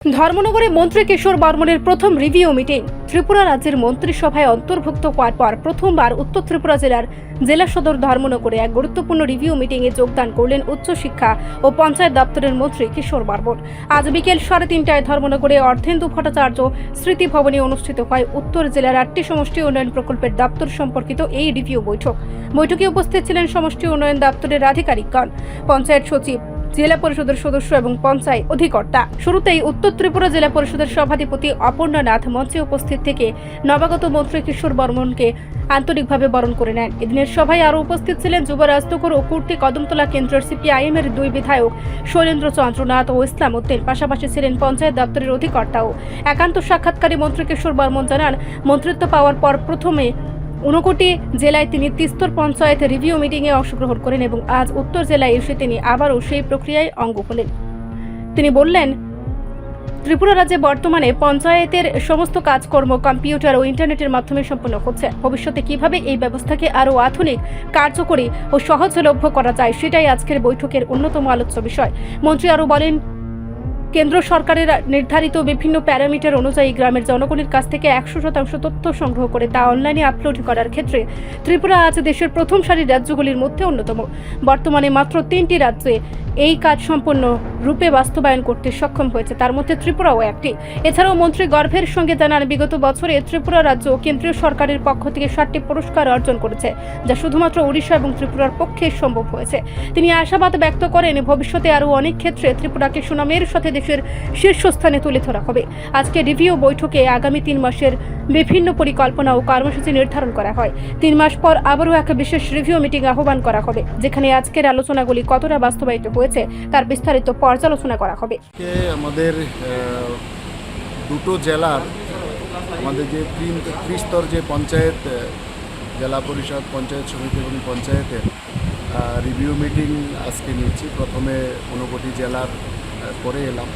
ধর্মনগরে মন্ত্রী কিশোর বর্মনের প্রথম রিভিউ মিটিং। ত্রিপুরা রাজ্যের মন্ত্রিসভায় অন্তর্ভুক্ত হওয়ার পর প্রথমবার উত্তর ত্রিপুরা জেলার জেলা সদর ধর্মনগরে এক গুরুত্বপূর্ণ রিভিউ মিটিংয়ে যোগদান করলেন উচ্চশিক্ষা ও পঞ্চায়েত দপ্তরের মন্ত্রী কিশোর বর্মন। আজ বিকেল 3:30টায় ধর্মনগরে অর্ধেন্দু ভট্টাচার্য স্মৃতি ভবনে অনুষ্ঠিত হয় উত্তর জেলার 8টি সমষ্টি উন্নয়ন প্রকল্পের দপ্তর সম্পর্কিত এই রিভিউ বৈঠক। বৈঠকে উপস্থিত ছিলেন সমষ্টি উন্নয়ন দপ্তরের আধিকারিকগণ, পঞ্চায়েত সচিব, জেলা পরিষদের সদস্য এবং পঞ্চায়েত অধিকর্তা। শুরুতেই উত্তর ত্রিপুরা জেলা পরিষদের সভাধিপতি অপর্ণা নাথ মঞ্চে উপস্থিত থেকে নবাগত মন্ত্রী কিশোর বর্মনকে আন্তরিকভাবে বরণ করে নেন। এদিনের সভায় আরও উপস্থিত ছিলেন যুবরাজনগর ও কুর্তি কদমতলা কেন্দ্রের সিপিআইএম এর 2 বিধায়ক শৈলেন্দ্র চন্দ্রনাথ ও ইসলাম উদ্দিন। পাশাপাশি ছিলেন পঞ্চায়েত দপ্তরের অধিকর্তাও। একান্ত সাক্ষাৎকারে মন্ত্রী কিশোর বর্মন জানান, মন্ত্রিত্ব পাওয়ার পর প্রথমে 59 জেলায় তিনি তিস্তর পঞ্চায়েত রিভিউ মিটিংয়ে অংশগ্রহণ করেন এবং আজ উত্তর জেলায় এসে তিনি আবারও সেই প্রক্রিয়ায় অঙ্গ হলেন। তিনি বললেন, ত্রিপুরা রাজ্যে বর্তমানে পঞ্চায়েতের সমস্ত কাজকর্ম কম্পিউটার ও ইন্টারনেটের মাধ্যমে সম্পন্ন হচ্ছে। ভবিষ্যতে কিভাবে এই ব্যবস্থাকে আরও আধুনিক, কার্যকরী ও সহজলভ্য করা যায়, সেটাই আজকের বৈঠকের অন্যতম আলোচ্য বিষয়। মন্ত্রী আরও বলেন, কেন্দ্র সরকারের নির্ধারিত বিভিন্ন প্যারামিটার অনুযায়ী গ্রামের জনগণের কাছ থেকে 100% তথ্য সংগ্রহ করে তা অনলাইনে আপলোড করার ক্ষেত্রে ত্রিপুরা আজ দেশের প্রথম সারির রাজ্যগুলির মধ্যে অন্যতম। বর্তমানে মাত্র 3টি রাজ্যে এই কাজ সম্পূর্ণ রূপে বাস্তবায়ন করতে সক্ষম হয়েছে, তার মধ্যে ত্রিপুরাও একটি। এছাড়াও মন্ত্রী গর্বের সঙ্গে জানান, বিগত বছরে ত্রিপুরা রাজ্য কেন্দ্রীয় সরকারের পক্ষ থেকে 7টি পুরস্কার অর্জন করেছে, যা শুধুমাত্র ওড়িশা এবং ত্রিপুরার পক্ষে সম্ভব হয়েছে। তিনি আশাবাদ ব্যক্ত করেন, ভবিষ্যতে আরও অনেক ক্ষেত্রে ত্রিপুরাকে সুনামের সাথে দেশের শীর্ষস্থানে তুলে ধরা হবে। আজকে রিভিউ বৈঠকে আগামী 3 মাসের বিভিন্ন পরিকল্পনা ও কর্মসূচি নির্ধারণ করা হয়। 3 মাস পর আবারও এক বিশেষ রিভিউ মিটিং আহ্বান করা হবে, যেখানে আজকের আলোচনাগুলি কতটা বাস্তবায়িত হয়েছে তার বিস্তারিত পর্যালোচনা করা হবে। আমাদের দুটো জেলার আমাদের যে ত্রিস্তর যে পঞ্চায়েত, জেলা পরিষদ, পঞ্চায়েত সমিতি এবং পঞ্চায়েতের রিভিউ মিটিং আজকে নিচ্ছি। প্রথমে 59 জেলার করে এলাম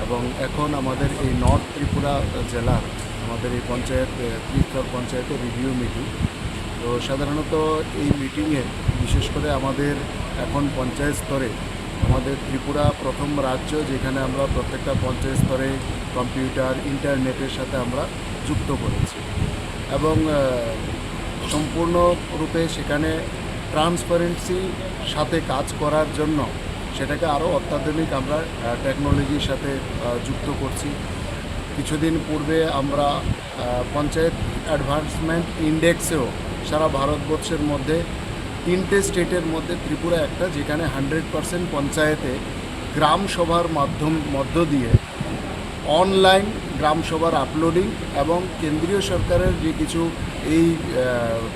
এবং এখন আমাদের এই নর্থ ত্রিপুরা জেলার আমাদের এই পঞ্চায়েত ত্রিস্তর পঞ্চায়েতের রিভিউ মিটিং। তো সাধারণত এই মিটিংয়ে বিশেষ করে আমাদের এখন পঞ্চায়েত স্তরে আমাদের ত্রিপুরা প্রথম রাজ্য, যেখানে আমরা প্রত্যেকটা পঞ্চায়েত স্তরে কম্পিউটার, ইন্টারনেটের সাথে আমরা যুক্ত করেছি এবং সম্পূর্ণরূপে সেখানে ট্রান্সপারেন্সির সাথে কাজ করার জন্য সেটাকে আরও অত্যাধুনিক আমরা টেকনোলজির সাথে যুক্ত করছি। কিছুদিন পূর্বে আমরা পঞ্চায়েত অ্যাডভান্সমেন্ট ইন্ডেক্সেও সারা ভারতবর্ষের মধ্যে 3টে স্টেটের মধ্যে ত্রিপুরা একটা, যেখানে 100% পঞ্চায়েতে গ্রাম সভার মধ্য দিয়ে অনলাইন গ্রাম সভার আপলোডিং এবং কেন্দ্রীয় সরকারের যে কিছু এই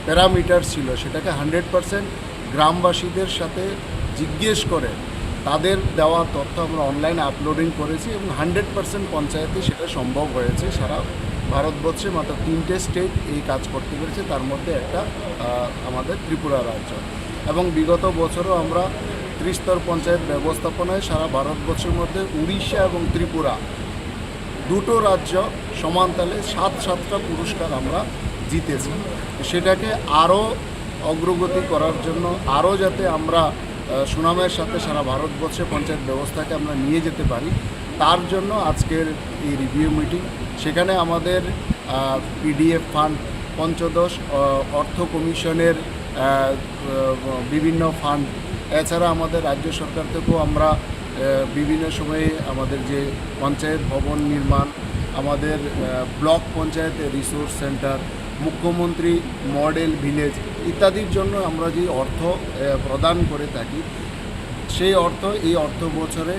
প্যারামিটার ছিল সেটাকে 100% গ্রামবাসীদের সাথে জিজ্ঞেস করে তাদের দেওয়া তথ্য আমরা অনলাইন আপলোডিং করেছি এবং 100% পঞ্চায়েতে সেটা সম্ভব হয়েছে। সারা ভারতবর্ষে মাত্র 3টে স্টেট এই কাজ করতে পেরেছে, তার মধ্যে একটা আমাদের ত্রিপুরা রাজ্য। এবং বিগত বছরও আমরা ত্রিস্তর পঞ্চায়েত ব্যবস্থাপনায় সারা ভারতবর্ষের মধ্যে উড়িষ্যা এবং ত্রিপুরা দুটো রাজ্য সমানতালে 7টা পুরস্কার আমরা জিতেছি। সেটাকে আরও অগ্রগতি করার জন্য, আরও যাতে আমরা সুনামের সাথে সারা ভারতবর্ষে পঞ্চায়েত ব্যবস্থাকে আমরা নিয়ে যেতে পারি, তার জন্য আজকের এই রিভিউ মিটিং। সেখানে আমাদের পিডিএফ ফান্ড, পঞ্চদশ অর্থ কমিশনের বিভিন্ন ফান্ড, এছাড়া আমাদের রাজ্য সরকার থেকেও আমরা বিভিন্ন সময়ে আমাদের যে পঞ্চায়েত ভবন নির্মাণ, আমাদের ব্লক পঞ্চায়েতের রিসোর্স সেন্টার, মুখ্যমন্ত্রী মডেল ভিলেজ ইত্যাদির জন্য আমরা যে অর্থ প্রদান করে থাকি, সেই অর্থ এই অর্থ বছরে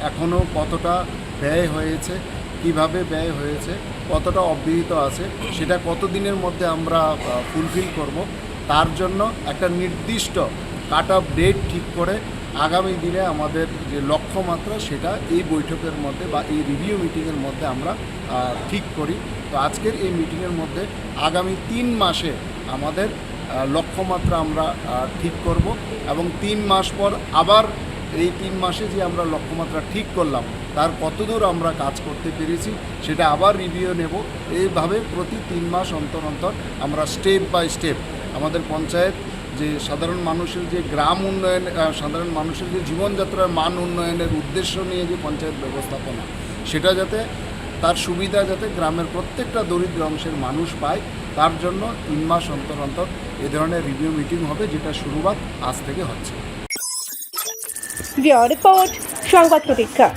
এখনও কতটা ব্যয় হয়েছে, কিভাবে ব্যয় হয়েছে, কতটা অব্যাহত আছে, সেটা কতদিনের মধ্যে আমরা ফুলফিল করব, তার জন্য একটা নির্দিষ্ট কাট অফ ডেট ঠিক করে আগামী দিনে আমাদের যে লক্ষ্যমাত্রা সেটা এই বৈঠকের মধ্যে বা এই রিভিউ মিটিংয়ের মধ্যে আমরা ঠিক করি। তো আজকের এই মিটিংয়ের মধ্যে আগামী 3 মাসে আমাদের লক্ষ্যমাত্রা আমরা ঠিক করব এবং 3 মাস পর আবার এই 3 মাসে যে আমরা লক্ষ্যমাত্রা ঠিক করলাম তার কতদূর আমরা কাজ করতে পেরেছি সেটা আবার রিভিউ নেব। এইভাবে প্রতি 3 মাস অন্তর অন্তর আমরা স্টেপ বাই স্টেপ আমাদের পঞ্চায়েত যে সাধারণ মানুষের যে গ্রাম উন্নয়ন, সাধারণ মানুষের যে জীবনযাত্রার মান উন্নয়নের উদ্দেশ্য নিয়ে যে পঞ্চায়েত ব্যবস্থাপনা, সেটা যাতে তার সুবিধা যাতে গ্রামের প্রত্যেকটা দরিদ্র অংশের মানুষ পায়, তার জন্য 3 মাস অন্তর অন্তর এ ধরনের রিভিউ মিটিং হবে, যেটা শুরুবাত আজ থেকে হচ্ছে। রিপোর্ট সংবাদ প্রতীক্ষা।